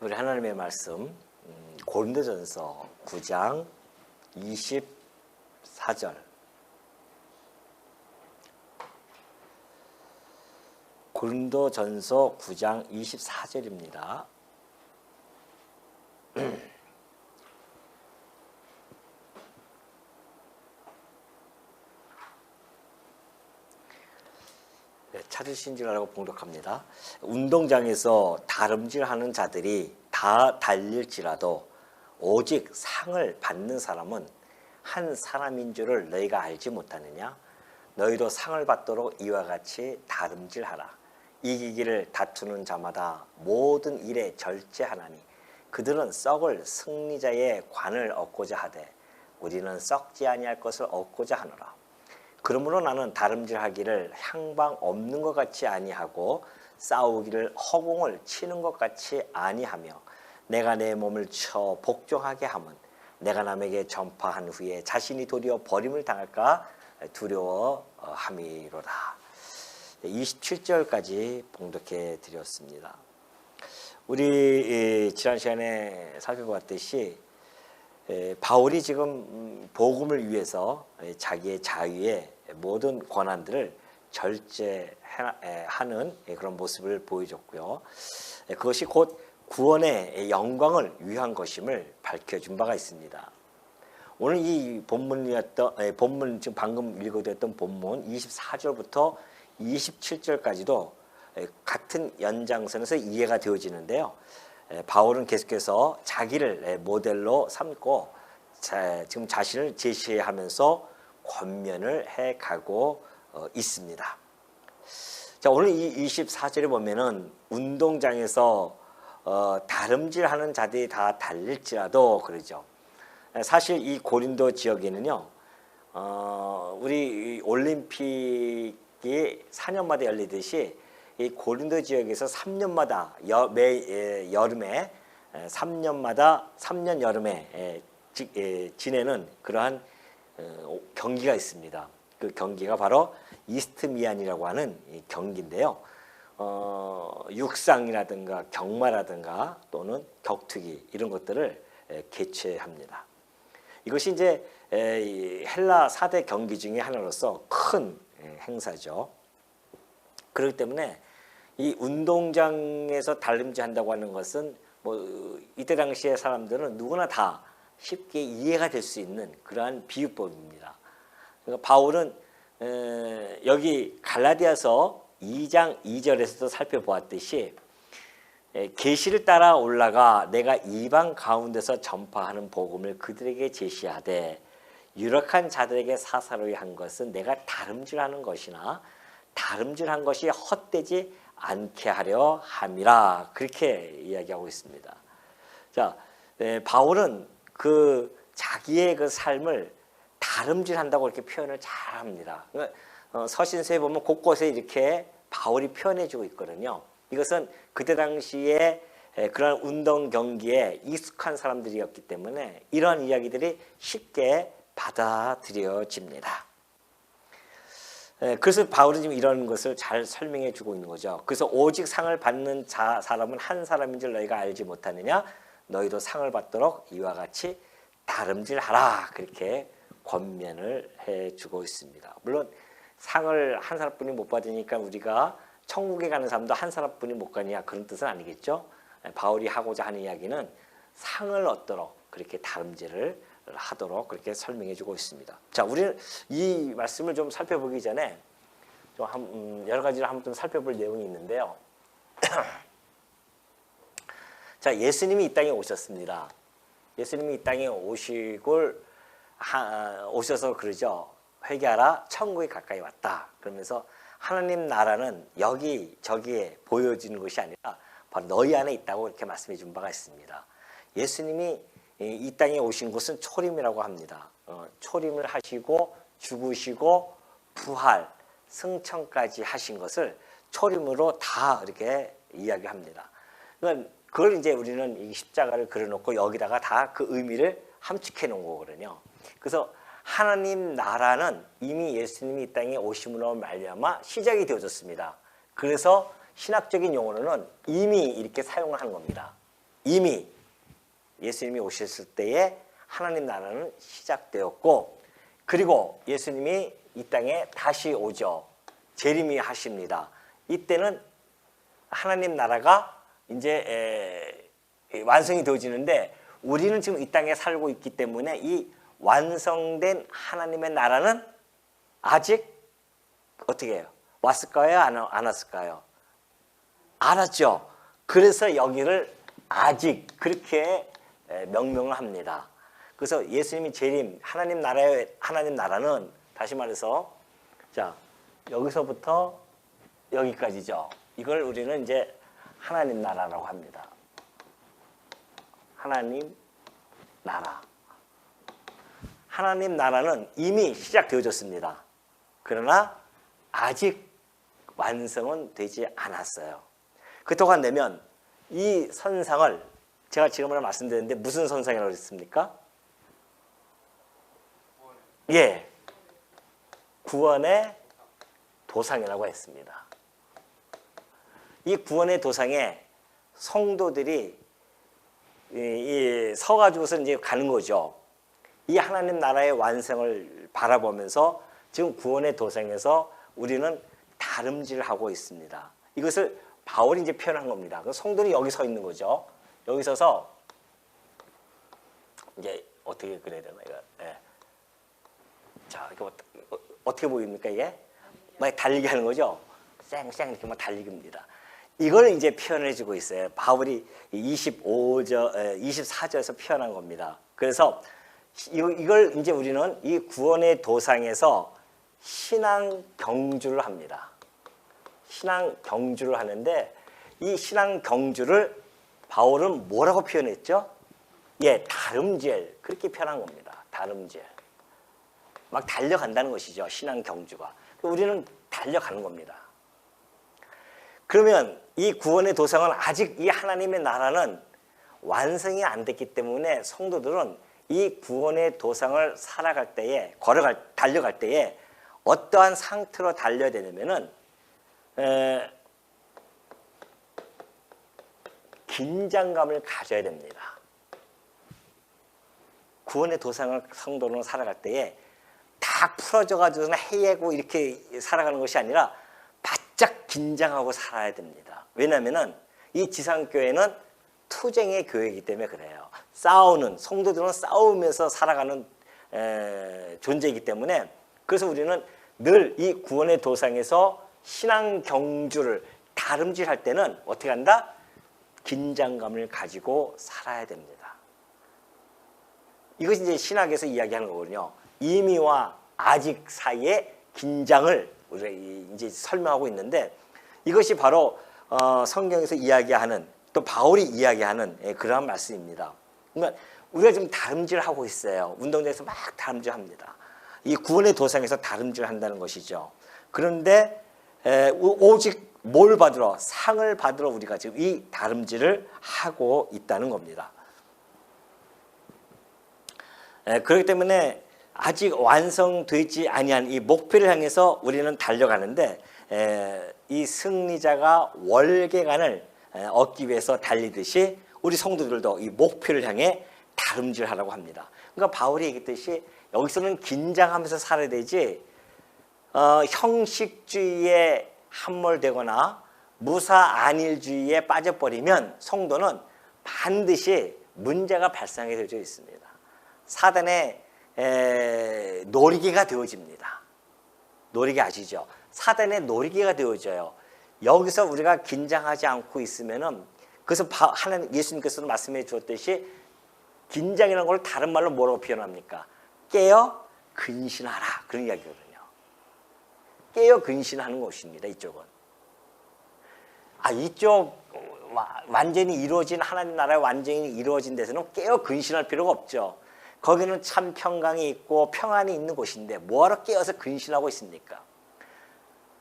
우리 하나님의 말씀 고린도전서 9장 24절. 고린도전서 9장 24절입니다. 찾으신 줄 알고 봉독합니다. 운동장에서 다름질하는 자들이 다 달릴지라도 오직 상을 받는 사람은 한 사람인 줄을 너희가 알지 못하느냐? 너희도 상을 받도록 이와 같이 다름질하라. 이기기를 다투는 자마다 모든 일에 절제하나니 그들은 썩을 승리자의 관을 얻고자 하되 우리는 썩지 아니할 것을 얻고자 하노라. 그러므로 나는 다름질하기를 향방 없는 것 같이 아니하고 싸우기를 허공을 치는 것 같이 아니하며 내가 내 몸을 쳐 복종하게 함은 내가 남에게 전파한 후에 자신이 도리어 버림을 당할까 두려워함이로다. 27절까지 봉독해 드렸습니다. 우리 지난 시간에 살펴봤듯이 바울이 지금 복음을 위해서 자기의 자유의 모든 권한들을 절제하는 그런 모습을 보여줬고요. 그것이 곧 구원의 영광을 위한 것임을 밝혀준 바가 있습니다. 오늘 이 본문 지금 방금 읽어드렸던 본문 24절부터 27절까지도 같은 연장선에서 이해가 되어지는데요. 바울은 계속해서 자기를 모델로 삼고 지금 자신을 제시하면서 권면을 해가고 있습니다. 자, 오늘 이 24절에 보면은 운동장에서 다름질하는 자들이 다 달릴지라도 그러죠. 사실 이 고린도 지역에는요, 우리 올림픽이 4년마다 열리듯이 이 고린도 지역에서 3년마다 매 여름에 3년 여름에 지내는 그러한 경기가 있습니다. 그 경기가 바로 이스트미안이라고 하는 경기인데요. 육상이라든가 경마라든가 또는 격투기 이런 것들을 개최합니다. 이것이 이제 헬라 4대 경기 중에 하나로서 큰 행사죠. 그렇기 때문에 이 운동장에서 다름질한다고 하는 것은 뭐 이때 당시의 사람들은 누구나 다 쉽게 이해가 될 수 있는 그러한 비유법입니다. 그러니까 바울은 여기 갈라디아서 2장 2절에서도 살펴보았듯이 계시를 따라 올라가 내가 이방 가운데서 전파하는 복음을 그들에게 제시하되 유력한 자들에게 사사로이 한 것은 내가 다름질하는 것이나 다름질한 것이 헛되지 않게 하려 함이라. 그렇게 이야기하고 있습니다. 자, 바울은 그 자기의 그 삶을 다름질한다고 이렇게 표현을 잘합니다. 그러니까 서신서에 보면 곳곳에 이렇게 바울이 표현해주고 있거든요. 이것은 그때 당시에 그런 운동 경기에 익숙한 사람들이었기 때문에 이러한 이야기들이 쉽게 받아들여집니다. 그래서 바울은 지금 이런 것을 잘 설명해 주고 있는 거죠. 그래서 오직 상을 받는 사람은 한 사람인 줄 너희가 알지 못하느냐? 너희도 상을 받도록 이와 같이 다름질하라. 그렇게 권면을 해주고 있습니다. 물론 상을 한 사람뿐이 못 받으니까 우리가 천국에 가는 사람도 한 사람뿐이 못 가냐 그런 뜻은 아니겠죠. 바울이 하고자 하는 이야기는 상을 얻도록 그렇게 다름질을 하도록 그렇게 설명해 주고 있습니다. 자, 우리는 이 말씀을 좀 살펴보기 전에 좀 여러 가지를 한번 살펴볼 내용이 있는데요. 자, 예수님이 이 땅에 오셨습니다. 예수님이 이 땅에 오셔서 그러죠. 회개하라, 천국이 가까이 왔다. 그러면서 하나님 나라는 여기 저기에 보여지는 것이 아니라 바로 너희 안에 있다고 이렇게 말씀해 준 바가 있습니다. 예수님이 이 땅에 오신 것은 초림이라고 합니다. 초림을 하시고 죽으시고 부활, 승천까지 하신 것을 초림으로 다 이렇게 이야기합니다. 그걸 이제 우리는 이 십자가를 그려놓고 여기다가 다 그 의미를 함축해 놓은 거거든요. 그래서 하나님 나라는 이미 예수님이 이 땅에 오심으로 말미암아 시작이 되어졌습니다. 그래서 신학적인 용어로는 이미 이렇게 사용을 하는 겁니다. 이미 예수님이 오셨을 때에 하나님 나라는 시작되었고, 그리고 예수님이 이 땅에 다시 오죠. 재림이 하십니다. 이때는 하나님 나라가 이제 완성이 되어지는데, 우리는 지금 이 땅에 살고 있기 때문에 이 완성된 하나님의 나라는 아직 어떻게 해요? 왔을까요? 안 왔을까요? 안 왔죠. 그래서 여기를 아직 그렇게 명명을 합니다. 그래서 예수님이 재림, 하나님 나라는 다시 말해서, 자, 여기서부터 여기까지죠. 이걸 우리는 이제 하나님 나라라고 합니다. 하나님 나라. 하나님 나라는 이미 시작되어졌습니다. 그러나 아직 완성은 되지 않았어요. 그동안 되면 이 선상을 제가 지금은 말씀드렸는데 무슨 선상이라고 했습니까? 예, 구원의 도상이라고 했습니다. 이 구원의 도상에 성도들이 서가지고서 이제 가는 거죠. 이 하나님 나라의 완성을 바라보면서 지금 구원의 도상에서 우리는 다름질하고 있습니다. 이것을 바울이 이제 표현한 겁니다. 성도들이 여기 서 있는 거죠. 여기 서서 이제 어떻게 그래야 되나 이거. 예. 자, 이거 어떻게 보입니까 이게? 막 달리기 하는 거죠. 쌩쌩 이렇게 막 달리기입니다. 이걸 이제 표현해주고 있어요. 바울이 24절에서 표현한 겁니다. 그래서 이걸 이제 우리는 이 구원의 도상에서 신앙 경주를 합니다. 신앙 경주를 하는데, 이 신앙 경주를 바울은 뭐라고 표현했죠? 예, 다름질, 그렇게 표현한 겁니다. 다름질. 막 달려간다는 것이죠. 신앙 경주가. 우리는 달려가는 겁니다. 그러면 이 구원의 도상은 아직 이 하나님의 나라는 완성이 안 됐기 때문에 성도들은 이 구원의 도상을 살아갈 때에, 달려갈 때에 어떠한 상태로 달려야 되냐면은 긴장감을 가져야 됩니다. 구원의 도상을 성도는 살아갈 때에 다 풀어져가지고 헤매고 이렇게 살아가는 것이 아니라 바짝 긴장하고 살아야 됩니다. 왜냐하면 이 지상교회는 투쟁의 교회이기 때문에 그래요. 성도들은 싸우면서 살아가는 존재이기 때문에, 그래서 우리는 늘 이 구원의 도상에서 신앙 경주를 다름질할 때는 어떻게 한다? 긴장감을 가지고 살아야 됩니다. 이것이 이제 신학에서 이야기하는 거거든요. 이미와 아직 사이의 긴장을 우리가 이제 설명하고 있는데, 이것이 바로 성경에서 이야기하는, 또 바울이 이야기하는 그러한 말씀입니다. 그러니까 우리가 지금 다름질하고 있어요. 운동장에서 막 다름질합니다. 이 구원의 도상에서 다름질한다는 것이죠. 그런데 오직 뭘 받으러, 상을 받으러 우리가 지금 이 다름질을 하고 있다는 겁니다. 그렇기 때문에 아직 완성되지 아니한 이 목표를 향해서 우리는 달려가는데, 이 승리자가 월계관을 얻기 위해서 달리듯이 우리 성도들도 이 목표를 향해 다름질하라고 합니다. 그러니까 바울이 얘기했듯이 여기서는 긴장하면서 살아야 되지, 형식주의에 함몰되거나 무사안일주의에 빠져버리면 성도는 반드시 문제가 발생하게 되어 있습니다. 사단의 놀이개가 되어집니다. 놀이개 아시죠? 사단의 놀이개가 되어져요. 여기서 우리가 긴장하지 않고 있으면은, 그래서 하나님 예수님께서도 말씀해 주었듯이 긴장이라는 걸 다른 말로 뭐라고 표현합니까? 깨어 근신하라, 그런 이야기거든요. 깨어 근신하는 것입니다. 이쪽은. 이쪽 완전히 이루어진, 하나님 나라의 완전히 이루어진 데서는 깨어 근신할 필요가 없죠. 거기는 참 평강이 있고 평안이 있는 곳인데 뭐하러 깨어서 근신하고 있습니까?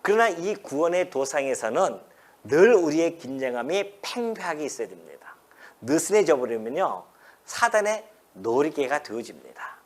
그러나 이 구원의 도상에서는 늘 우리의 긴장감이 팽배하게 있어야 됩니다. 느슨해져 버리면요, 사단의 놀이개가 되어집니다.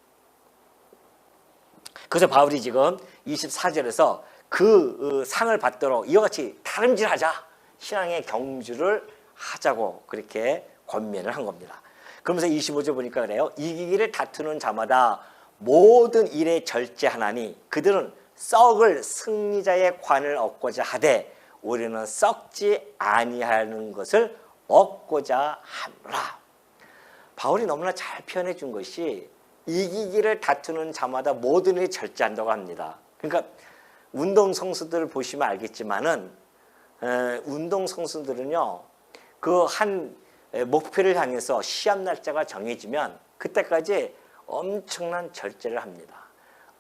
그래서 바울이 지금 24절에서 그 상을 받도록 이와 같이 다름질하자, 신앙의 경주를 하자고 그렇게 권면을 한 겁니다. 그러면서 25절 보니까 그래요. 이기기를 다투는 자마다 모든 일에 절제하나니 그들은 썩을 승리자의 관을 얻고자 하되 우리는 썩지 아니하는 것을 얻고자 하노라. 바울이 너무나 잘 표현해 준 것이 이기기를 다투는 자마다 모든 일에 절제한다고 합니다. 그러니까 운동 선수들을 보시면 알겠지만은 운동 선수들은요 그 한 목표를 향해서 시합 날짜가 정해지면 그때까지 엄청난 절제를 합니다.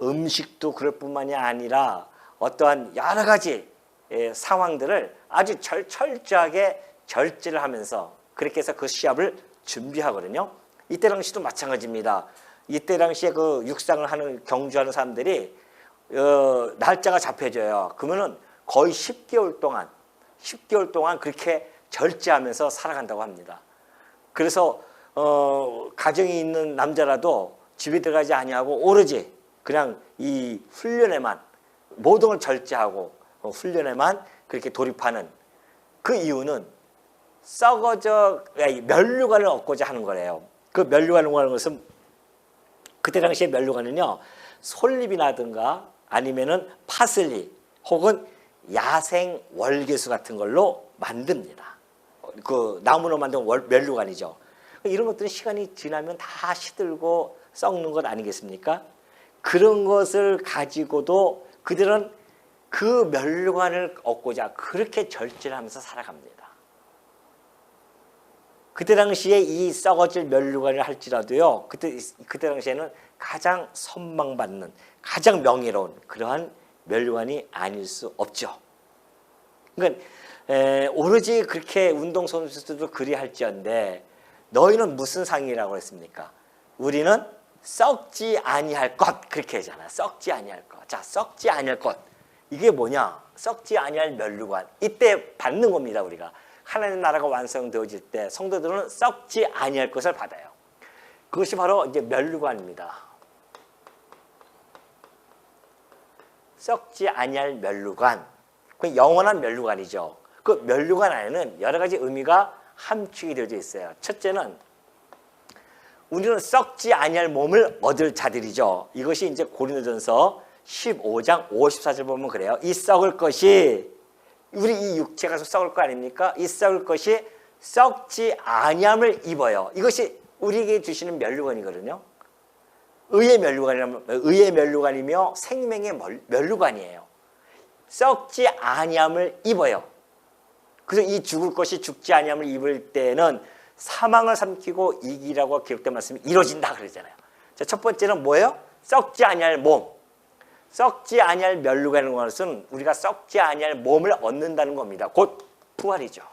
음식도 그럴 뿐만이 아니라 어떠한 여러 가지 상황들을 아주 철저하게 절제를 하면서 그렇게 해서 그 시합을 준비하거든요. 이때 당시도 마찬가지입니다. 이때 당시에 그 육상을 하는 경주하는 사람들이 날짜가 잡혀져요. 그러면은 거의 10개월 동안 그렇게 절제하면서 살아간다고 합니다. 그래서 가정이 있는 남자라도 집에 들어가지 아니하고 오로지 그냥 이 훈련에만 모든 걸 절제하고 훈련에만 그렇게 돌입하는 그 이유는 면류관을 얻고자 하는 거래요. 그 면류관을 하는 것은 그때 당시에 면류관은요 솔잎이라든가 아니면은 파슬리 혹은 야생 월계수 같은 걸로 만듭니다. 그 나무로 만든 면류관이죠. 이런 것들은 시간이 지나면 다 시들고 썩는 것 아니겠습니까? 그런 것을 가지고도 그들은 그 면류관을 얻고자 그렇게 절제를 하면서 살아갑니다. 그때 당시에 이 썩어질 면류관을 할지라도요, 그때 당시에는 가장 선망받는, 가장 명예로운 그러한 면류관이 아닐 수 없죠. 그러니까 오로지 그렇게 운동선수들도 그리할지언데 너희는 무슨 상이라고 했습니까? 우리는 썩지 아니할 것 그렇게 하잖아요. 썩지 아니할 것. 자, 썩지 아니할 것. 이게 뭐냐? 썩지 아니할 면류관. 이때 받는 겁니다. 우리가. 하나님의 나라가 완성되어질 때 성도들은 썩지 아니할 것을 받아요. 그것이 바로 이제 면류관입니다. 썩지 아니할 면류관. 그 영원한 면류관이죠. 그 면류관 안에는 여러 가지 의미가 함축이 되어져 있어요. 첫째는 우리는 썩지 아니할 몸을 얻을 자들이죠. 이것이 이제 고린도전서 15장 54절 보면 그래요. 이 썩을 것이 우리 이 육체가 썩을 거 아닙니까? 이 썩을 것이 썩지 아니함을 입어요. 이것이 우리에게 주시는 면류관이거든요. 의의 면류관이며 생명의 면류관이에요. 썩지 아니함을 입어요. 그래서 이 죽을 것이 죽지 아니함을 입을 때는 사망을 삼키고 이기라고 기록된 말씀이 이루어진다 그러잖아요. 자, 첫 번째는 뭐예요? 썩지 아니할 몸. 썩지 아니할 면류관이라는 것은 우리가 썩지 아니할 몸을 얻는다는 겁니다. 곧 부활이죠.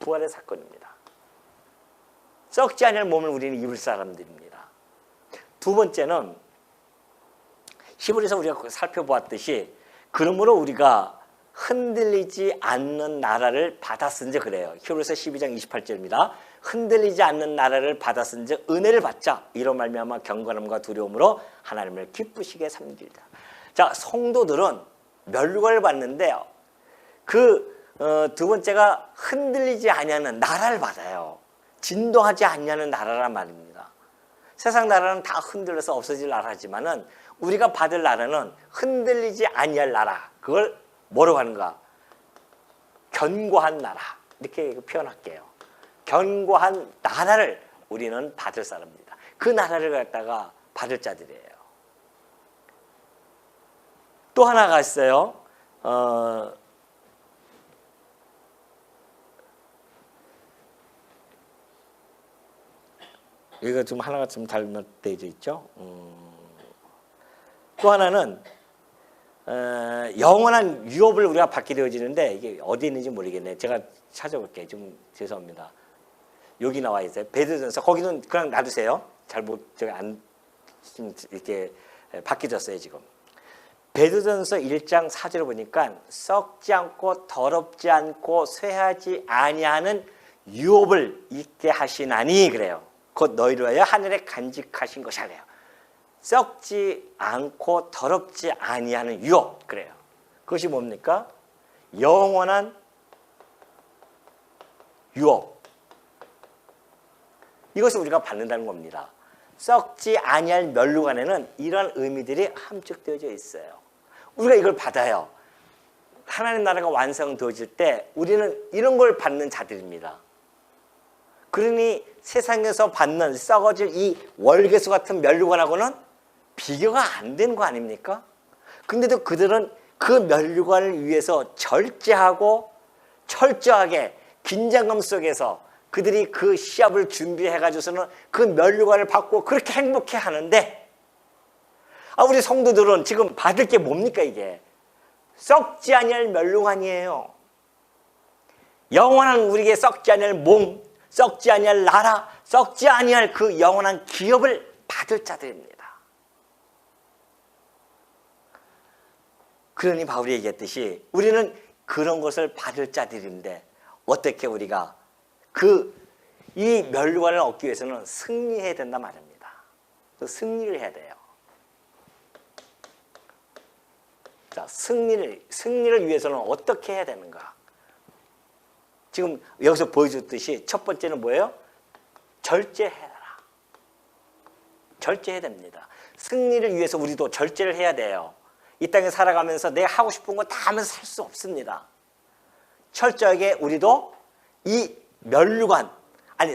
부활의 사건입니다. 썩지 아니할 몸을 우리는 입을 사람들입니다. 두 번째는 히브리서 우리가 살펴보았듯이 그러므로 우리가 흔들리지 않는 나라를 받았은즉 그래요. 히브리서 12장 28절입니다. 흔들리지 않는 나라를 받았은즉 은혜를 받자. 이로 말미암아 경건함과 두려움으로 하나님을 기쁘시게 섬기자. 자, 성도들은 면류관을 받는데요. 두 번째가 흔들리지 아니하는 나라를 받아요. 진동하지 않냐는 나라란 말입니다. 세상 나라는 다 흔들려서 없어질 나라지만은 우리가 받을 나라는 흔들리지 아니할 나라. 그걸 뭐라고 하는가? 견고한 나라. 이렇게 표현할게요. 견고한 나라를 우리는 받을 사람입니다. 그 나라를 갖다가 받을 자들이에요. 또 하나가 있어요. 여기가 좀 하나가 좀 잘못되어 있죠. 또 하나는 영원한 유업을 우리가 받게 되어지는데 이게 어디 있는지 모르겠네. 제가 찾아볼게요. 좀 죄송합니다. 여기 나와 있어요. 베드로전서. 거기는 그냥 놔두세요. 제가 좀 이렇게 바뀌어졌어요 지금. 베드로전서 1장 4절을 보니까 썩지 않고 더럽지 않고 쇠하지 아니하는 유업을 있게 하시나니 그래요. 곧 너희를 위하여 하늘에 간직하신 것이라 그래요. 썩지 않고 더럽지 아니하는 유업 그래요. 그것이 뭡니까? 영원한 유업. 이것을 우리가 받는다는 겁니다. 썩지 아니할 면류관에는 이런 의미들이 함축되어져 있어요. 우리가 이걸 받아요. 하나님 나라가 완성되어질 때 우리는 이런 걸 받는 자들입니다. 그러니 세상에서 받는 썩어질 이 월계수 같은 면류관하고는 비교가 안 되는 거 아닙니까? 근데도 그들은 그 면류관을 위해서 절제하고 철저하게 긴장감 속에서 그들이 그 시합을 준비해가지고서는 그 면류관을 받고 그렇게 행복해 하는데, 우리 성도들은 지금 받을 게 뭡니까? 이게 썩지 아니할 면류관이에요. 영원한 우리에게 썩지 아니할 몸, 썩지 아니할 나라, 썩지 아니할 그 영원한 기업을 받을 자들입니다. 그러니 바울이 얘기했듯이 우리는 그런 것을 받을 자들인데 어떻게 우리가 이 면류관을 얻기 위해서는 승리해야 된단 말입니다. 승리를 해야 돼요. 자, 승리를 위해서는 어떻게 해야 되는가? 지금 여기서 보여줬듯이 첫 번째는 뭐예요? 절제해라. 절제해야 됩니다. 승리를 위해서 우리도 절제를 해야 돼요. 이 땅에 살아가면서 내가 하고 싶은 거 다 하면서 살 수 없습니다. 철저하게 우리도 이 면류관,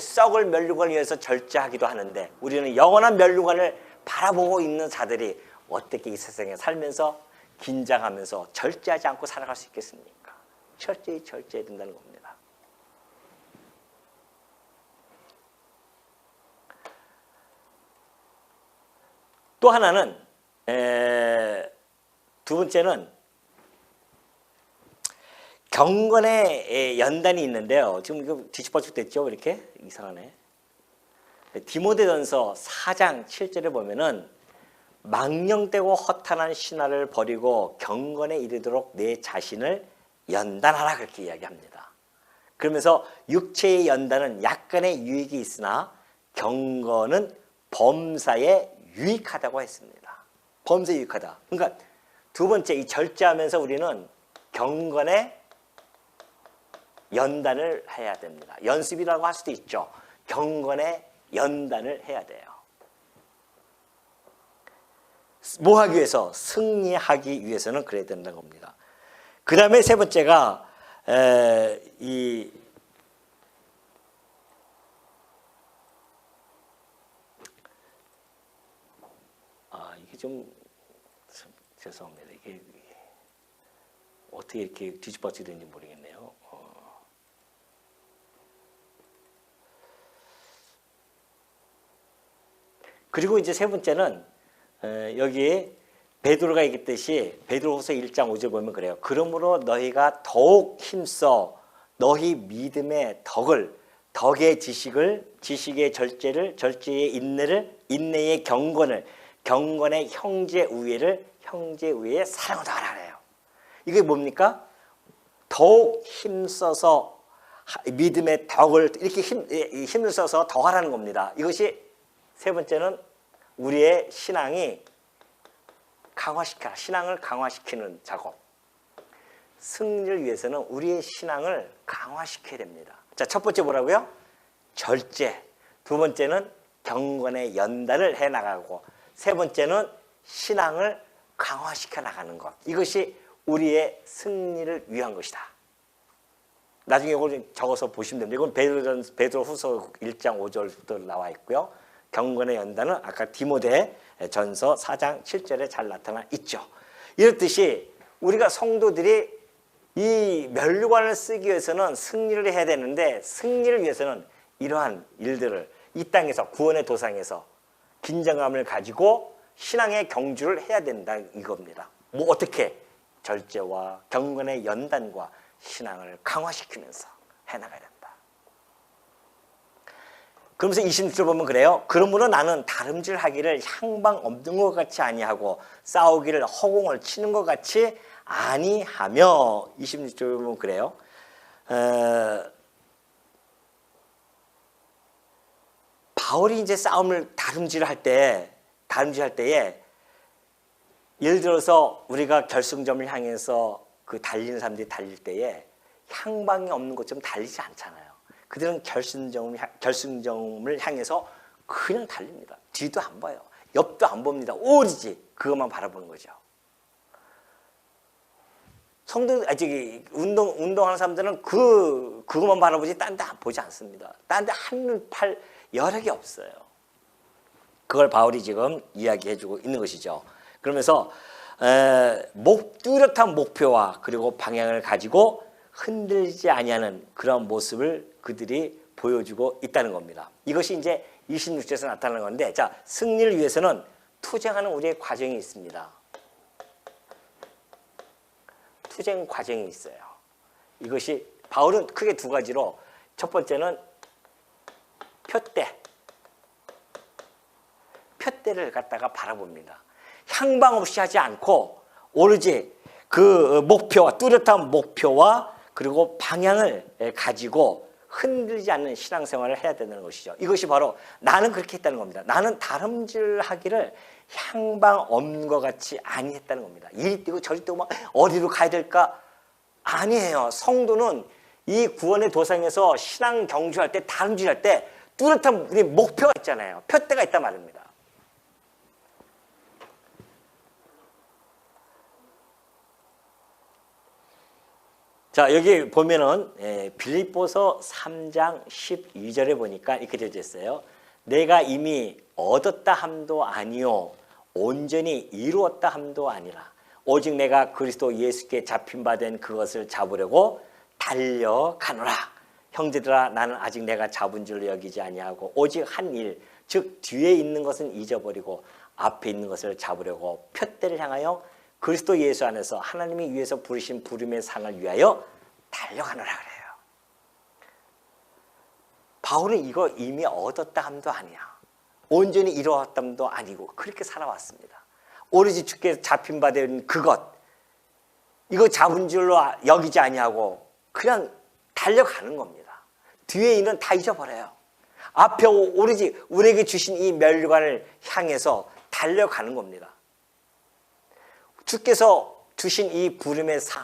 썩을 면류관을 위해서 절제하기도 하는데 우리는 영원한 면류관을 바라보고 있는 자들이 어떻게 이 세상에 살면서 긴장하면서 절제하지 않고 살아갈 수 있겠습니까? 철저히 절제해야 된다는 겁니다. 또 하나는 두 번째는 경건의 연단이 있는데요. 지금 이거 뒤집어질 됐죠? 이렇게 이상하네. 디모데전서 4장 7절에 보면은 망령되고 허탄한 신화를 버리고 경건에 이르도록 내 자신을 연단하라 그렇게 이야기합니다. 그러면서 육체의 연단은 약간의 유익이 있으나 경건은 범사에 유익하다고 했습니다. 범사에 유익하다. 그러니까 두 번째 이 절제하면서 우리는 경건에 연단을 해야 됩니다. 연습이라고 할 수도 있죠. 경건에 연단을 해야 돼요. 뭐 하기 위해서? 승리하기 위해서는 그래야 된다는 겁니다. 그 다음에 세 번째가 이게 좀 죄송합니다. 이게 어떻게 이렇게 뒤집어지는지 모르겠네요. 그리고 이제 세 번째는 여기에 베드로가 얘기했듯이 베드로후서 1장 5절 보면 그래요. 그러므로 너희가 더욱 힘써 너희 믿음의 덕의 지식을, 지식의 절제를, 절제의 인내를, 인내의 경건을, 경건의 형제 우애를, 형제 우애의 사랑을 더하라 그래요. 이게 뭡니까? 더욱 힘써서 믿음의 덕을 이렇게 힘을 써서 더하라는 겁니다. 이것이 세 번째는 우리의 신앙이 강화시켜라. 신앙을 강화시키는 작업. 승리를 위해서는 우리의 신앙을 강화시켜야 됩니다. 자, 첫 번째 뭐라고요? 절제. 두 번째는 경건의 연단을 해나가고 세 번째는 신앙을 강화시켜 나가는 것. 이것이 우리의 승리를 위한 것이다. 나중에 이걸 적어서 보시면 됩니다. 이건 베드로후서 1장 5절부터 나와 있고요. 경건의 연단은 아까 디모데전서 4장 7절에 잘 나타나 있죠. 이렇듯이 우리가 성도들이 이 면류관을 쓰기 위해서는 승리를 해야 되는데 승리를 위해서는 이러한 일들을 이 땅에서 구원의 도상에서 긴장감을 가지고 신앙의 경주를 해야 된다 이겁니다. 뭐 어떻게? 절제와 경건의 연단과 신앙을 강화시키면서 해나가야 된다. 그러면서 26절 보면 그래요. 그러므로 나는 다름질하기를 향방 없는 것 같이 아니하고 싸우기를 허공을 치는 것 같이 아니하며 26절 보면 그래요. 바울이 이제 싸움을 다름질할 때에 예를 들어서 우리가 결승점을 향해서 그 달리는 사람들이 달릴 때에 향방이 없는 것처럼 달리지 않잖아요. 그들은 결승점을 향해서 그냥 달립니다. 뒤도 안 봐요. 옆도 안 봅니다. 오로지 그것만 바라보는 거죠. 운동하는 사람들은 그것만 바라보지 딴 데 보지 않습니다. 딴 데 한눈 팔 여력이 없어요. 그걸 바울이 지금 이야기해주고 있는 것이죠. 그러면서 뚜렷한 목표와 그리고 방향을 가지고 흔들리지 아니하는 그런 모습을 그들이 보여주고 있다는 겁니다. 이것이 이제 26절에서 나타나는 건데, 자, 승리를 위해서는 투쟁하는 우리의 과정이 있습니다. 투쟁 과정이 있어요. 이것이 바울은 크게 두 가지로, 첫 번째는 표대를 갖다가 바라봅니다. 향방 없이 하지 않고 오로지 그 목표와 뚜렷한 목표와 그리고 방향을 가지고 흔들리지 않는 신앙생활을 해야 된다는 것이죠. 이것이 바로 나는 그렇게 했다는 겁니다. 나는 다름질하기를 향방 없는 것 같이 아니했다는 겁니다. 이리 뛰고 저리 뛰고 막 어디로 가야 될까? 아니에요. 성도는 이 구원의 도상에서 신앙 경주할 때, 다름질할 때 뚜렷한 우리 목표가 있잖아요. 표대가 있단 말입니다. 자, 여기 보면은 빌립보서 3장 12절에 보니까 이렇게 되어 있어요. 내가 이미 얻었다 함도 아니요 온전히 이루었다 함도 아니라 오직 내가 그리스도 예수께 잡힌 바 된 그것을 잡으려고 달려가노라. 형제들아, 나는 아직 내가 잡은 줄로 여기지 아니하고 오직 한 일, 즉 뒤에 있는 것은 잊어버리고 앞에 있는 것을 잡으려고 표대를 향하여 그리스도 예수 안에서 하나님이 위에서 부르신 부름의 상을 위하여 달려가노라 그래요. 바울은 이거 이미 얻었다 함도 아니야. 온전히 이루었다 함도 아니고 그렇게 살아왔습니다. 오로지 주께서 잡힌 바 된 그것, 이거 잡은 줄로 여기지 아니하고 그냥 달려가는 겁니다. 뒤에 있는 다 잊어버려요. 앞에 오로지 우리에게 주신 이 면류관을 향해서 달려가는 겁니다. 주께서 주신 이 부름의 상,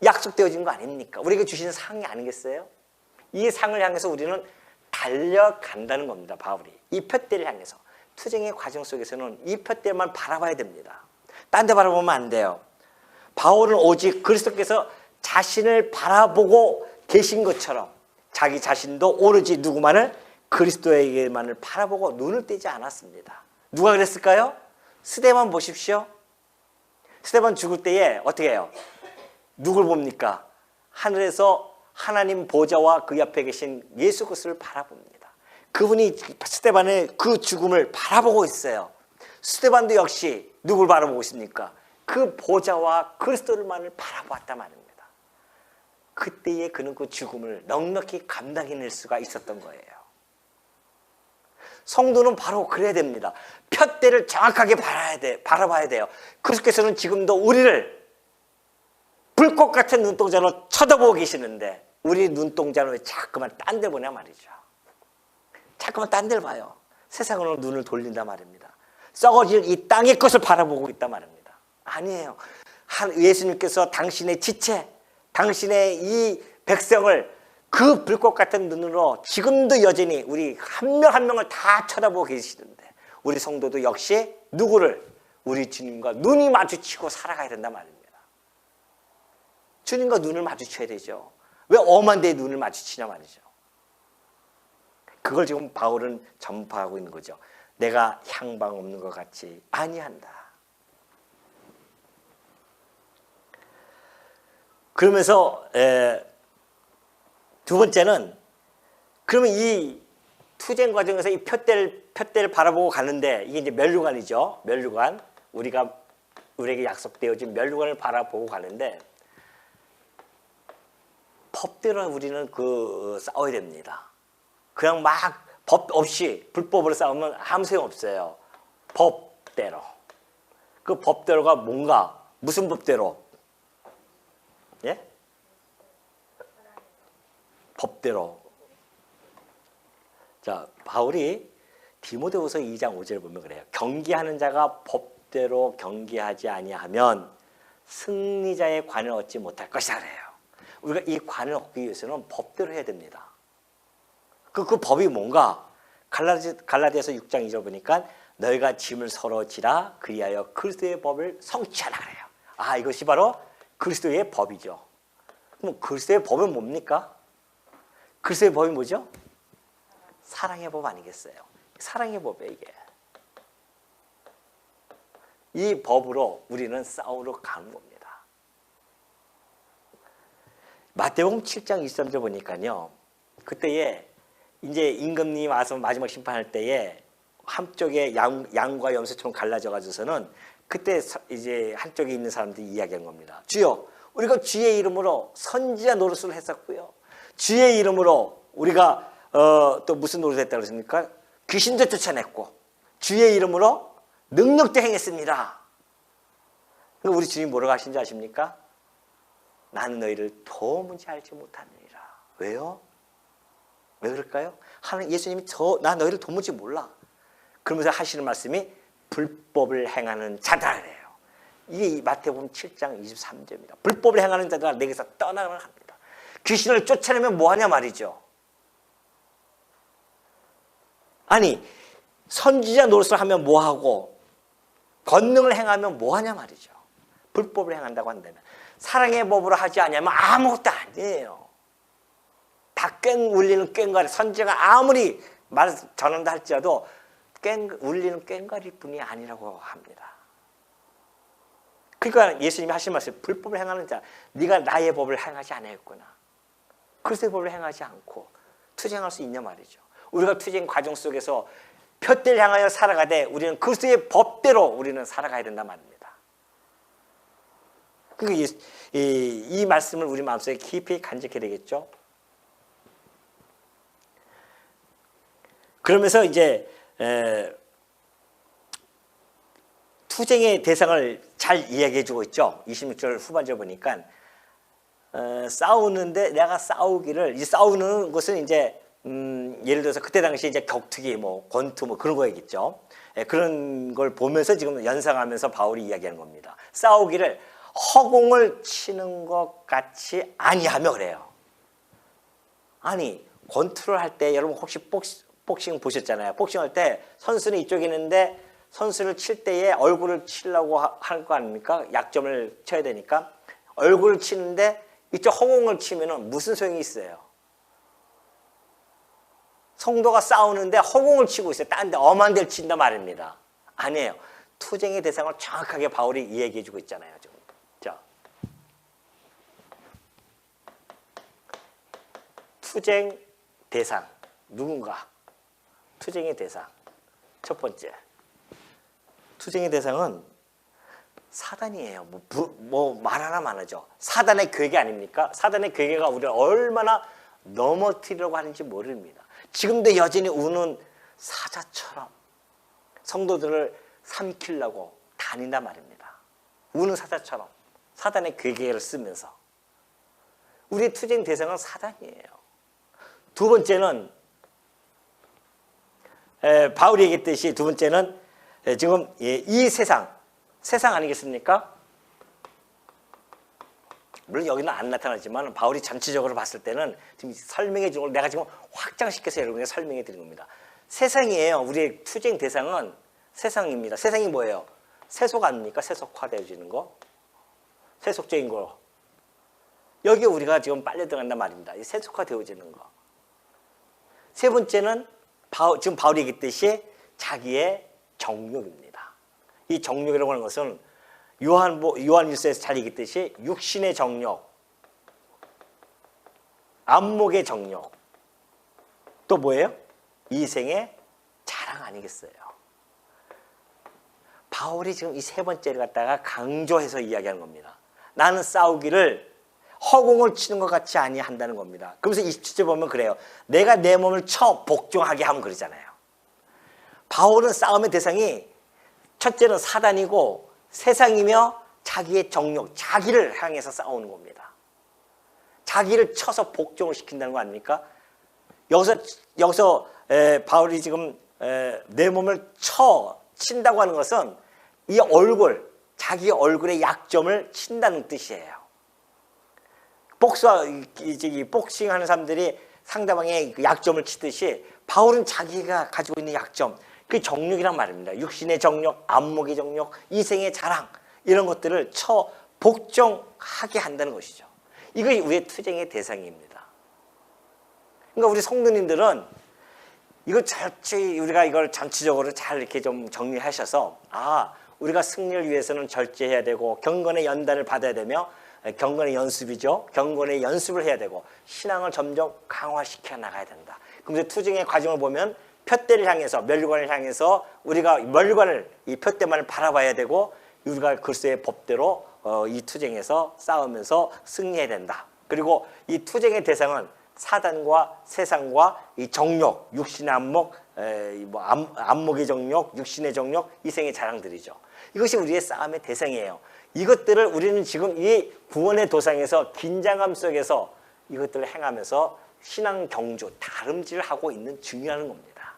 약속되어진 거 아닙니까? 우리에게 주신 상이 아니겠어요? 이 상을 향해서 우리는 달려간다는 겁니다. 바울이 이 표대를 향해서. 투쟁의 과정 속에서는 이 표대만 바라봐야 됩니다. 딴 데 바라보면 안 돼요. 바울은 오직 그리스도께서 자신을 바라보고 계신 것처럼 자기 자신도 오로지 누구만을? 그리스도에게만을 바라보고 눈을 떼지 않았습니다. 누가 그랬을까요? 스데반 보십시오. 스데반 죽을 때에 어떻게 해요? 누굴 봅니까? 하늘에서 하나님 보좌와 그 옆에 계신 예수 그리스도를 바라봅니다. 그분이 스데반의 그 죽음을 바라보고 있어요. 스데반도 역시 누굴 바라보고 있습니까? 그 보좌와 그리스도를만을 바라보았단 말입니다. 그때에 그는 그 죽음을 넉넉히 감당해낼 수가 있었던 거예요. 성도는 바로 그래야 됩니다. 표대를 정확하게 바라봐야 돼요. 그리스도께서는 지금도 우리를 불꽃 같은 눈동자로 쳐다보고 계시는데 우리 눈동자는 왜 자꾸만 딴 데 보냐 말이죠. 자꾸만 딴 데를 봐요. 세상으로 눈을 돌린단 말입니다. 썩어질 이 땅의 것을 바라보고 있단 말입니다. 아니에요. 예수님께서 당신의 지체, 당신의 이 백성을 그 불꽃 같은 눈으로 지금도 여전히 우리 한 명 한 명을 다 쳐다보고 계시는데 우리 성도도 역시 누구를? 우리 주님과 눈이 마주치고 살아가야 된단 말입니다. 주님과 눈을 마주쳐야 되죠. 왜 엄한 데에 눈을 마주치냐 말이죠. 그걸 지금 바울은 전파하고 있는 거죠. 내가 향방 없는 것 같이 아니한다. 그러면서 두 번째는 그러면 이 투쟁 과정에서 이 표대를 바라보고 가는데 이게 이제 면류관이죠. 면류관. 우리에게 약속되어진 면류관을 바라보고 가는데 법대로 우리는 싸워야 됩니다. 그냥 막 법 없이 불법으로 싸우면 아무 소용 없어요. 법대로. 그 법대로가 뭔가? 무슨 법대로? 예? 법대로. 자, 바울이 디모데후서 2장 5절 보면 그래요. 경기하는 자가 법대로 경기하지 아니하면 승리자의 관을 얻지 못할 것이라 그래요. 우리가 이 관을 얻기 위해서는 법대로 해야 됩니다. 그 법이 뭔가? 갈라디아서 6장 2절 보니까 너희가 짐을 서로 지라 그리하여 그리스도의 법을 성취하라 그래요. 아, 이것이 바로 그리스도의 법이죠. 그럼 그리스도의 법은 뭡니까? 그리스도의 법이 뭐죠? 사랑의 법 아니겠어요? 사랑의 법이에요, 이게. 이 법으로 우리는 싸우러 가는 겁니다. 마태복음 7장 23절 보니까요, 그때에 이제 임금님이 와서 마지막 심판할 때에 한쪽에 양과 염소처럼 갈라져 가지고서는 그때 이제 한쪽에 있는 사람들이 이야기한 겁니다. 주여, 우리가 주의 이름으로 선지자 노릇을 했었고요. 주의 이름으로 우리가 또 무슨 노릇을 했다고 그랬습니까? 귀신도 쫓아냈고 주의 이름으로 능력도 행했습니다. 그러니까 우리 주님 뭐라고 하신지 아십니까? 나는 너희를 도무지 알지 못하느니라. 왜요? 왜 그럴까요? 하나님 예수님이 나 너희를 도무지 몰라. 그러면서 하시는 말씀이 불법을 행하는 자다 그래요. 이게 마태복음 7장 23절입니다. 불법을 행하는 자들아 내게서 떠나가라 합니다. 귀신을 쫓아내면 뭐하냐 말이죠. 아니 선지자 노릇을 하면 뭐하고 권능을 행하면 뭐하냐 말이죠. 불법을 행한다고 한다면 사랑의 법으로 하지 않으면 아무것도 아니에요. 다 울리는 꽹과리, 선지자가 아무리 말 전한다 할지라도 울리는 꽹과리 뿐이 아니라고 합니다. 그러니까 예수님이 하신 말씀, 불법을 행하는 자, 네가 나의 법을 행하지 않았구나. 그리스도의 법을 행하지 않고 투쟁할 수 있냐 말이죠. 우리가 투쟁 과정 속에서 표대를 향하여 살아가되 우리는 그리스도의 법대로 우리는 살아가야 된단 말입니다. 그러니까 이 말씀을 우리 마음속에 깊이 간직해야 되겠죠. 그러면서 이제 투쟁의 대상을 잘 이야기해주고 있죠. 26절 후반절 보니까 싸우는데 내가 싸우기를, 이 싸우는 것은 이제 예를 들어서 그때 당시 이제 격투기, 뭐 권투, 뭐 그런 거겠죠. 그런 걸 보면서 지금 연상하면서 바울이 이야기하는 겁니다. 싸우기를 허공을 치는 것 같이 아니하며 그래요. 아니 권투를 할 때 여러분 혹시 복싱 보셨잖아요. 복싱할 때 선수는 이쪽에 있는데 선수를 칠 때에 얼굴을 치려고 할 거 아닙니까? 약점을 쳐야 되니까 얼굴을 치는데 이쪽 허공을 치면은 무슨 소용이 있어요? 성도가 싸우는데 허공을 치고 있어요. 딴 데 엄한 데를 친다 말입니다. 아니에요. 투쟁의 대상을 정확하게 바울이 이야기해 주고 있잖아요. 지금. 자, 투쟁 대상 누군가? 투쟁의 대상 첫 번째, 투쟁의 대상은 사단이에요. 뭐 말하나 하죠. 사단의 괴계 아닙니까? 사단의 괴계가 우리를 얼마나 넘어뜨리려고 하는지 모릅니다. 지금도 여전히 우는 사자처럼 성도들을 삼키려고 다닌단 말입니다. 우는 사자처럼 사단의 괴계를 쓰면서 우리의 투쟁 대상은 사단이에요. 두 번째는 바울이 얘기했듯이 두 번째는 지금 이 세상 아니겠습니까? 물론 여기는 안 나타나지만 바울이 전체적으로 봤을 때는 지금 설명해 준 걸 내가 지금 확장시켜서 여러분에게 설명해 드린 겁니다. 세상이에요. 우리의 투쟁 대상은 세상입니다. 세상이 뭐예요? 세속 아닙니까? 세속화되어지는 거, 세속적인 거. 여기에 우리가 지금 빨려 들어간단 말입니다. 이 세속화되어지는 거. 세 번째는 지금 바울이 얘기했듯이 자기의 정욕입니다. 이 정욕이라고 하는 것은 요한일서에서 잘 얘기했듯이 육신의 정욕, 안목의 정욕, 또 뭐예요? 이생의 자랑 아니겠어요? 바울이 지금 이 세 번째를 갖다가 강조해서 이야기하는 겁니다. 나는 싸우기를 허공을 치는 것 같이 아니한다는 겁니다. 그러면서 27절 보면 그래요. 내가 내 몸을 쳐 복종하게 하면 그러잖아요. 바울은 싸움의 대상이 첫째는 사단이고 세상이며 자기의 정욕, 자기를 향해서 싸우는 겁니다. 자기를 쳐서 복종을 시킨다는 거 아닙니까? 여기서 바울이 지금 내 몸을 친다고 하는 것은 이 얼굴, 자기 얼굴의 약점을 친다는 뜻이에요. 복싱하는 사람들이 상대방의 그 약점을 치듯이 바울은 자기가 가지고 있는 약점, 그 정욕이란 말입니다. 육신의 정욕, 안목의 정욕, 이생의 자랑 이런 것들을 복종하게 한다는 것이죠. 이것이 우리의 투쟁의 대상입니다. 그러니까 우리 성도님들은 이거 우리가 이걸 전체적으로 잘 이렇게 좀 정리하셔서 우리가 승리를 위해서는 절제해야 되고 경건의 연단을 받아야 되며 경건의 연습이죠. 경건의 연습을 해야 되고 신앙을 점점 강화시켜 나가야 된다. 그럼 투쟁의 과정을 보면 푯대를 향해서 멸관을 향해서 우리가 멸관을 이 푯대만을 바라봐야 되고 우리가 글쎄의 법대로 이 투쟁에서 싸우면서 승리해야 된다. 그리고 이 투쟁의 대상은 사단과 세상과 이 정욕, 육신의 안목, 안목의 정욕, 육신의 정욕, 이생의 자랑들이죠. 이것이 우리의 싸움의 대상이에요. 이것들을 우리는 지금 이 구원의 도상에서 긴장감 속에서 이것들을 행하면서 신앙 경주, 다름질을 하고 있는 중요한 겁니다.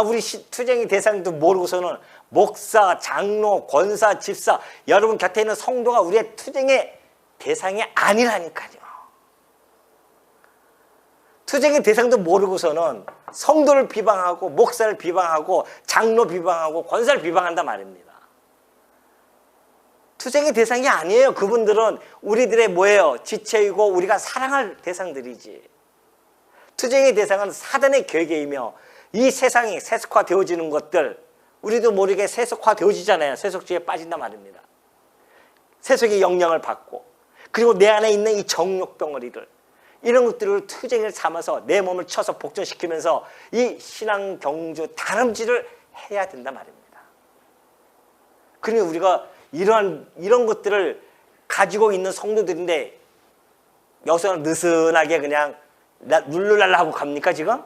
우리 투쟁의 대상도 모르고서는 목사, 장로, 권사, 집사 여러분 곁에 있는 성도가 우리의 투쟁의 대상이 아니라니까요. 투쟁의 대상도 모르고서는 성도를 비방하고 목사를 비방하고 장로 비방하고 권사를 비방한단 말입니다. 투쟁의 대상이 아니에요. 그분들은 우리들의 뭐예요? 지체이고 우리가 사랑할 대상들이지. 투쟁의 대상은 사단의 계획이며 이 세상이 세속화되어지는 것들 우리도 모르게 세속화되어지잖아요. 세속주의에 빠진단 말입니다. 세속의 영향을 받고 그리고 내 안에 있는 이 정욕 덩어리들 이런 것들을 투쟁을 삼아서 내 몸을 쳐서 복종시키면서 이 신앙 경주 다름질을 해야 된단 말입니다. 그러니 우리가 이런 것들을 가지고 있는 성도들인데 여기서는 느슨하게 그냥 룰루랄라 하고 갑니까 지금?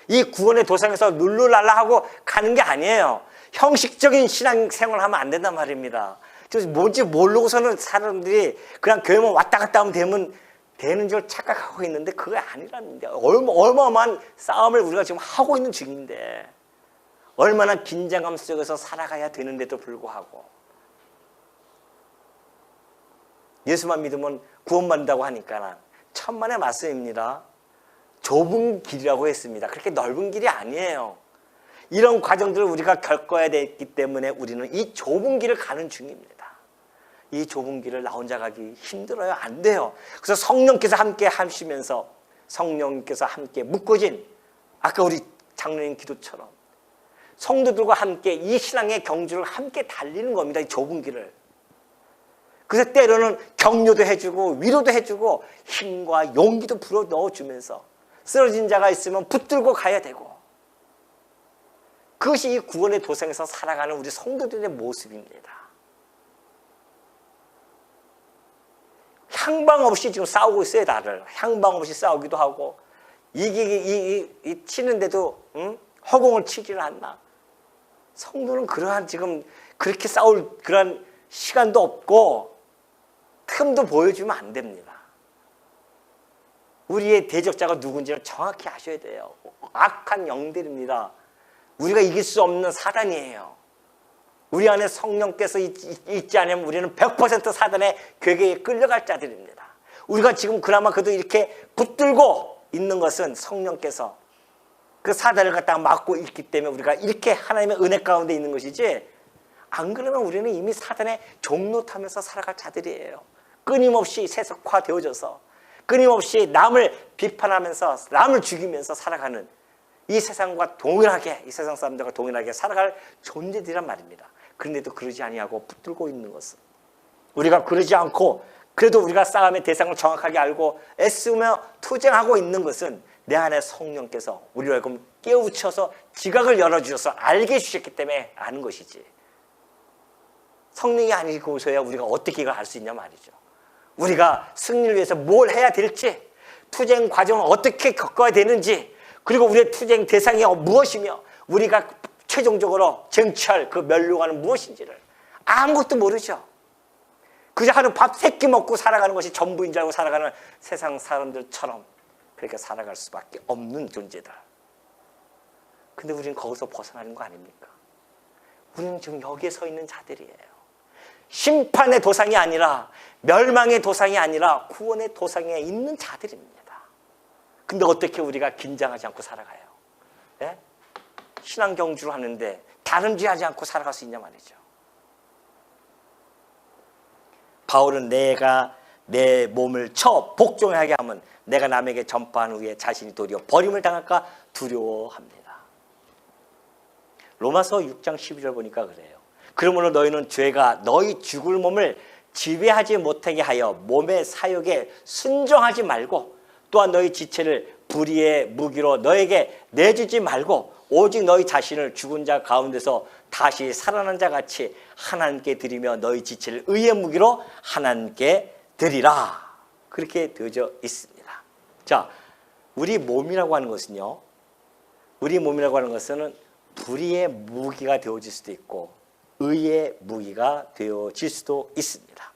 이 구원의 도상에서 룰루랄라 하고 가는 게 아니에요. 형식적인 신앙생활을 하면 안 된단 말입니다. 뭔지 모르고서는 사람들이 그냥 교회만 왔다 갔다 하면 되는 줄 착각하고 있는데 그게 아니라는데 얼마만 싸움을 우리가 지금 하고 있는 중인데 얼마나 긴장감 속에서 살아가야 되는데도 불구하고 예수만 믿으면 구원받는다고 하니까 천만의 말씀입니다. 좁은 길이라고 했습니다. 그렇게 넓은 길이 아니에요. 이런 과정들을 우리가 겪어야 되기 때문에 우리는 이 좁은 길을 가는 중입니다. 이 좁은 길을 나 혼자 가기 힘들어요. 안 돼요. 그래서 성령께서 함께 하시면서 성령께서 함께 묶어진 아까 우리 장로님 기도처럼 성도들과 함께 이 신앙의 경주를 함께 달리는 겁니다. 이 좁은 길을. 그래서 때로는 격려도 해주고 위로도 해주고 힘과 용기도 불어 넣어주면서 쓰러진 자가 있으면 붙들고 가야 되고 그것이 이 구원의 도상에서 살아가는 우리 성도들의 모습입니다. 향방 없이 지금 싸우고 있어요. 다들 향방 없이 싸우기도 하고 치는데도 허공을 치지를 않나. 성도는 그러한 지금 그렇게 싸울 그런 시간도 없고 틈도 보여주면 안 됩니다. 우리의 대적자가 누군지를 정확히 아셔야 돼요. 악한 영들입니다. 우리가 이길 수 없는 사단이에요. 우리 안에 성령께서 있지 않으면 우리는 100% 사단의 괴계에 끌려갈 자들입니다. 우리가 지금 그나마 그래도 이렇게 붙들고 있는 것은 성령께서 그 사단을 갖다가 막고 있기 때문에 우리가 이렇게 하나님의 은혜 가운데 있는 것이지 안 그러면 우리는 이미 사단의 종로 타면서 살아갈 자들이에요. 끊임없이 세속화되어져서 끊임없이 남을 비판하면서 남을 죽이면서 살아가는 이 세상과 동일하게 이 세상 사람들과 동일하게 살아갈 존재들이란 말입니다. 그런데도 그러지 아니하고 붙들고 있는 것은 우리가 그러지 않고 그래도 우리가 싸움의 대상을 정확하게 알고 애쓰며 투쟁하고 있는 것은 내 안에 성령께서 우리를 깨우쳐서 지각을 열어주셔서 알게 해주셨기 때문에 아는 것이지 성령이 아니고서야 우리가 어떻게 이걸 알 수 있냐 말이죠. 우리가 승리를 위해서 뭘 해야 될지 투쟁 과정을 어떻게 겪어야 되는지 그리고 우리의 투쟁 대상이 무엇이며 우리가 최종적으로 쟁취할 그 멸류관은 무엇인지를 아무것도 모르죠. 그저 하루 밥 3끼 먹고 살아가는 것이 전부인 줄 알고 살아가는 세상 사람들처럼 그렇게 살아갈 수밖에 없는 존재들. 근데 우리는 거기서 벗어나는 거 아닙니까? 우리는 지금 여기에 서 있는 자들이에요. 심판의 도상이 아니라, 멸망의 도상이 아니라 구원의 도상에 있는 자들입니다. 근데 어떻게 우리가 긴장하지 않고 살아가요? 예? 신앙 경주를 하는데 다름질하지 않고 살아갈 수 있냐 말이죠. 바울은 내가 내 몸을 쳐 복종하게 하면 내가 남에게 전파한 후에 자신이 도리어 버림을 당할까 두려워합니다. 로마서 6장 12절 보니까 그래요. 그러므로 너희는 죄가 너희 죽을 몸을 지배하지 못하게 하여 몸의 사욕에 순종하지 말고, 또한 너희 지체를 불의의 무기로 너에게 내주지 말고 오직 너희 자신을 죽은 자 가운데서 다시 살아난 자 같이 하나님께 드리며 너희 지체를 의의 무기로 하나님께 드리라. 그렇게 되어져 있습니다. 자, 우리 몸이라고 하는 것은요, 우리 몸이라고 하는 것은 불의의 무기가 되어질 수도 있고 의의 무기가 되어질 수도 있습니다.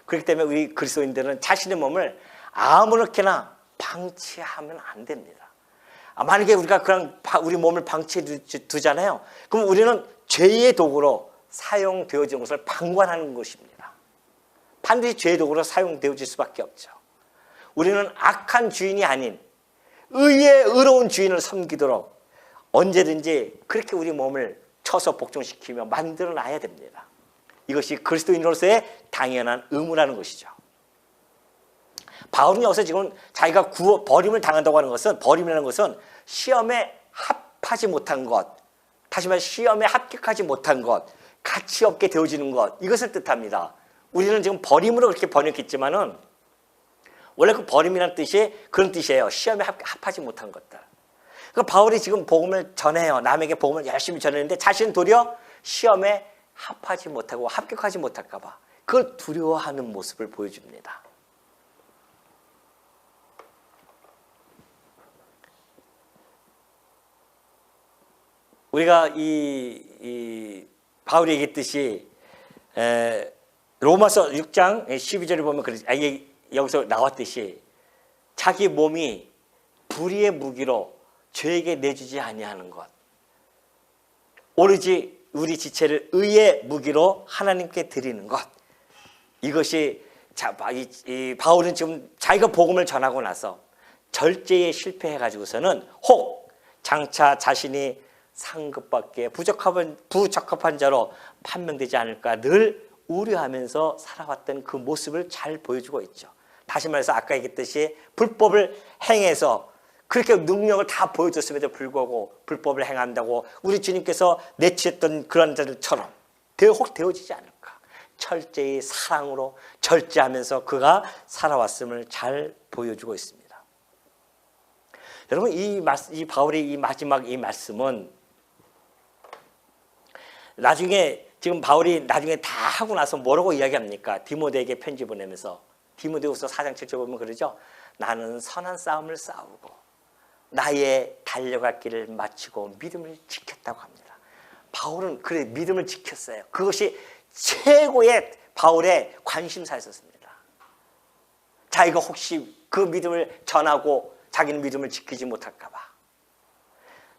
그렇기 때문에 우리 그리스도인들은 자신의 몸을 아무렇게나 방치하면 안 됩니다. 만약에 우리가 그냥 우리 몸을 방치해 두잖아요. 그럼 우리는 죄의 도구로 사용되어지는 것을 방관하는 것입니다. 반드시 죄의 도구로 사용되어질 수밖에 없죠. 우리는 악한 주인이 아닌 의의 의로운 주인을 섬기도록 언제든지 그렇게 우리 몸을 쳐서 복종시키며 만들어 놔야 됩니다. 이것이 그리스도인으로서의 당연한 의무라는 것이죠. 바울은 여기서 지금 자기가 버림을 당한다고 하는 것은, 버림이라는 것은 시험에 합하지 못한 것, 다시 말해 시험에 합격하지 못한 것, 가치 없게 되어지는 것, 이것을 뜻합니다. 우리는 지금 버림으로 그렇게 번역했지만은 원래 그 버림이라는 뜻이 그런 뜻이에요. 시험에 합하지 못한 것들. 그러니까 바울이 지금 복음을 전해요. 남에게 복음을 열심히 전했는데 자신은 도리어 시험에 합하지 못하고 합격하지 못할까 봐 그걸 두려워하는 모습을 보여줍니다. 우리가 이 바울이 얘기했듯이 로마서 6장 12절을 보면 여기서 나왔듯이 자기 몸이 불의의 무기로 죄에게 내주지 아니하는 것, 오로지 우리 지체를 의의 무기로 하나님께 드리는 것, 이것이 이 바울은 지금 자기가 복음을 전하고 나서 절제에 실패해가지고서는 혹 장차 자신이 상급받기에 부적합한 자로 판명되지 않을까 늘 우려하면서 살아왔던 그 모습을 잘 보여주고 있죠. 다시 말해서 아까 얘기했듯이 불법을 행해서 그렇게 능력을 다 보여줬음에도 불구하고 불법을 행한다고 우리 주님께서 내치했던 그런 자들처럼 혹 되어지지 않을까. 철저히 사랑으로 절제하면서 그가 살아왔음을 잘 보여주고 있습니다. 여러분, 이 바울의 이 마지막 이 말씀은 나중에 지금 바울이 나중에 다 하고 나서 뭐라고 이야기합니까? 디모데에게 편지 보내면서 디모데후서 4장 7절 보면 그러죠. 나는 선한 싸움을 싸우고 나의 달려갈 길을 마치고 믿음을 지켰다고 합니다. 바울은 그래 믿음을 지켰어요. 그것이 최고의 바울의 관심사였습니다. 자기가 혹시 그 믿음을 전하고 자기는 믿음을 지키지 못할까 봐.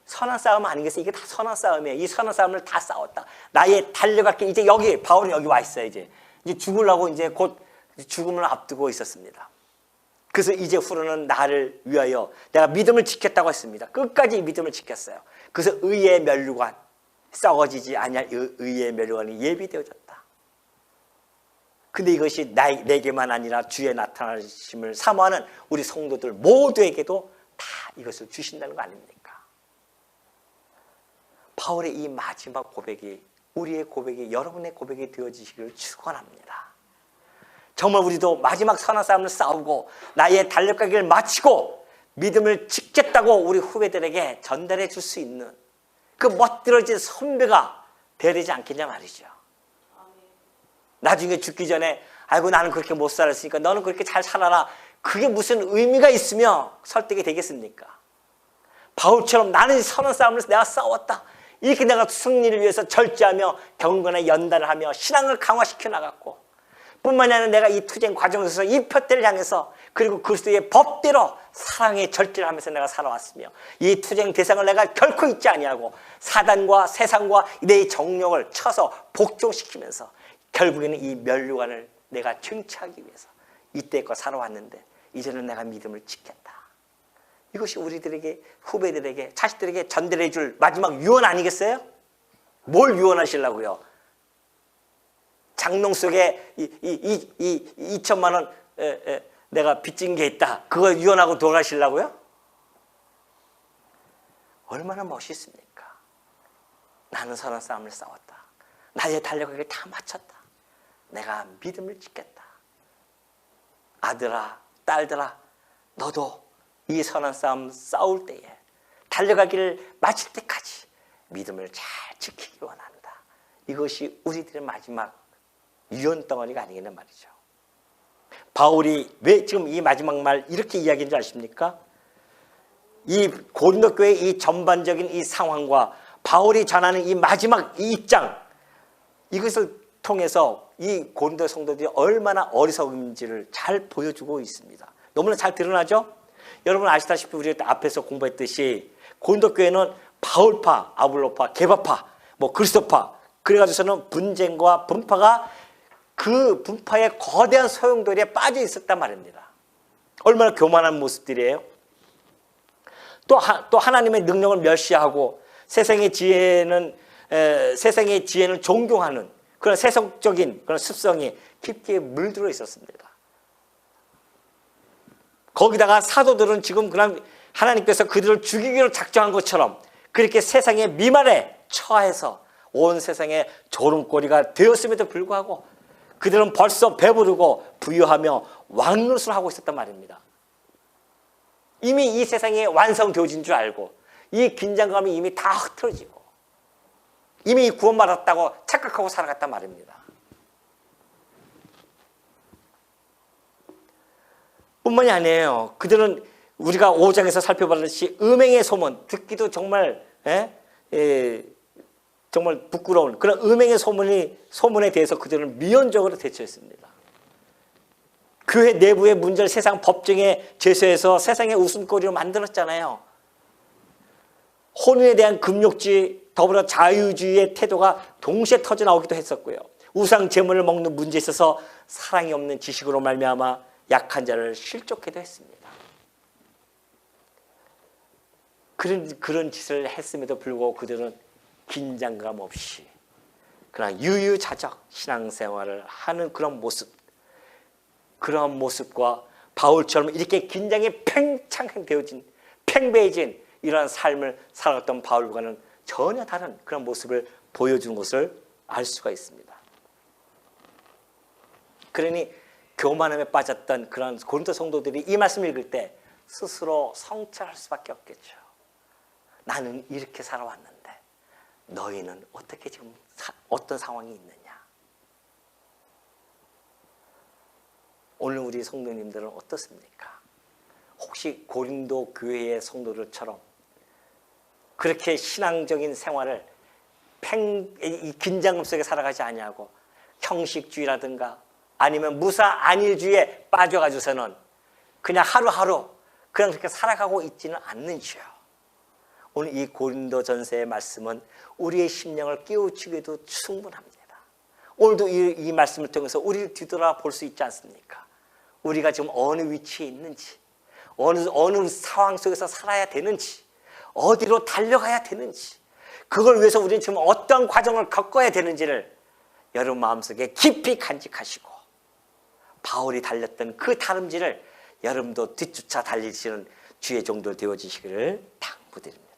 선한 싸움 아니겠어요? 이게 다 선한 싸움이에요. 이 선한 싸움을 다 싸웠다. 나의 달려갈 길, 이제 여기 바울은 여기 와 있어요. 이제 죽으려고 이제 곧 죽음을 앞두고 있었습니다. 그래서 이제 후로는 나를 위하여 내가 믿음을 지켰다고 했습니다. 끝까지 믿음을 지켰어요. 그래서 의의 면류관, 썩어지지 아니할 의의 면류관이 예비되어졌다. 근데 이것이 내게만 아니라 주의 나타나심을 사모하는 우리 성도들 모두에게도 다 이것을 주신다는 거 아닙니까? 바울의 이 마지막 고백이 우리의 고백이 여러분의 고백이 되어지시기를 축원합니다. 정말 우리도 마지막 선한 싸움을 싸우고 나의 달려가기를 마치고 믿음을 지켰다고 우리 후배들에게 전달해 줄 수 있는 그 멋들어진 선배가 되어야 되지 않겠냐 말이죠. 나중에 죽기 전에 아이고 나는 그렇게 못 살았으니까 너는 그렇게 잘 살아라. 그게 무슨 의미가 있으며 설득이 되겠습니까? 바울처럼 나는 선한 싸움을 내가 싸웠다. 이렇게 내가 승리를 위해서 절제하며 경건의 연단을 하며 신앙을 강화시켜 나갔고 뿐만이 아니라 내가 이 투쟁 과정에서 이 표대를 향해서 그리고 그리스도의 법대로 사랑의 절제를 하면서 내가 살아왔으며 이 투쟁 대상을 내가 결코 잊지 아니하고 사단과 세상과 내 정욕을 쳐서 복종시키면서 결국에는 이 면류관을 내가 쟁취하기 위해서 이때껏 살아왔는데 이제는 내가 믿음을 지켰다. 이것이 우리들에게, 후배들에게, 자식들에게 전달해 줄 마지막 유언 아니겠어요? 뭘 유언하시려고요? 장롱 속에 2천만 원 내가 빚진 게 있다. 그거 유언하고 돌아가시려고요? 얼마나 멋있습니까? 나는 선한 싸움을 싸웠다. 나의 달려가기를 다 마쳤다. 내가 믿음을 지켰다. 아들아, 딸들아, 너도 이 선한 싸움 싸울 때에 달려가기를 마칠 때까지 믿음을 잘 지키기 원한다. 이것이 우리들의 마지막 유언 덩어리가 아니겠냐 말이죠. 바울이 왜 지금 이 마지막 말 이렇게 이야기한 줄 아십니까? 이 고린도 교회의 이 전반적인 이 상황과 바울이 전하는 이 마지막 이 입장, 이것을 통해서 이 고린도 성도들이 얼마나 어리석은지를 잘 보여주고 있습니다. 너무나 잘 드러나죠? 여러분 아시다시피 우리가 앞에서 공부했듯이 고린도 교회는 바울파, 아볼로파, 게바파, 그리스도파, 그래가지고서는 분쟁과 분파가 그 분파의 거대한 소용돌이에 빠져 있었단 말입니다. 얼마나 교만한 모습들이에요. 또 하나님의 능력을 멸시하고 세상의 지혜는 존경하는 그런 세속적인 그런 습성이 깊게 물들어 있었습니다. 거기다가 사도들은 지금 그냥 하나님께서 그들을 죽이기로 작정한 것처럼 그렇게 세상의 미말에 처해서 온 세상의 조롱거리가 되었음에도 불구하고 그들은 벌써 배부르고 부유하며 왕노릇을 하고 있었단 말입니다. 이미 이 세상이 완성되어진 줄 알고 이 긴장감이 이미 다 흐트러지고 이미 구원받았다고 착각하고 살아갔단 말입니다. 뿐만이 아니에요. 그들은 우리가 5장에서 살펴봤듯이 음행의 소문, 듣기도 정말 정말 부끄러운 그런 음행의 소문에 대해서 그들은 미온적으로 대처했습니다. 교회 내부의 문제를 세상 법정에 제소해서 세상의 웃음거리로 만들었잖아요. 혼인에 대한 금욕주의, 더불어 자유주의의 태도가 동시에 터져나오기도 했었고요. 우상 제물을 먹는 문제에 있어서 사랑이 없는 지식으로 말미암아 약한 자를 실족해도 했습니다. 그런 짓을 했음에도 불구하고 그들은 긴장감 없이 그냥 유유자적 신앙생활을 하는 그런 모습과 바울처럼 이렇게 긴장이 팽창되어진 팽배해진 이러한 삶을 살아갔던 바울과는 전혀 다른 그런 모습을 보여주는 것을 알 수가 있습니다. 그러니 교만함에 빠졌던 그런 고린도 성도들이 이 말씀을 읽을 때 스스로 성찰할 수밖에 없겠죠. 나는 이렇게 살아왔는데 너희는 어떻게 지금 어떤 상황이 있느냐. 오늘 우리 성도님들은 어떻습니까? 혹시 고린도 교회의 성도들처럼 그렇게 신앙적인 생활을 이 긴장감 속에 살아가지 아니하고 형식주의라든가 아니면 무사 안일주의에 빠져가지고서는 그냥 하루하루 그냥 그렇게 살아가고 있지는 않는지요. 오늘 이 고린도 전서의 말씀은 우리의 심령을 깨우치기도 충분합니다. 오늘도 이 말씀을 통해서 우리를 뒤돌아볼 수 있지 않습니까? 우리가 지금 어느 위치에 있는지, 어느 상황 속에서 살아야 되는지, 어디로 달려가야 되는지, 그걸 위해서 우리는 지금 어떤 과정을 겪어야 되는지를 여러분 마음속에 깊이 간직하시고 바울이 달렸던 그 다름질을 여러분도 뒤쫓아 달리시는 주의 종들 되어지시기를 당부드립니다.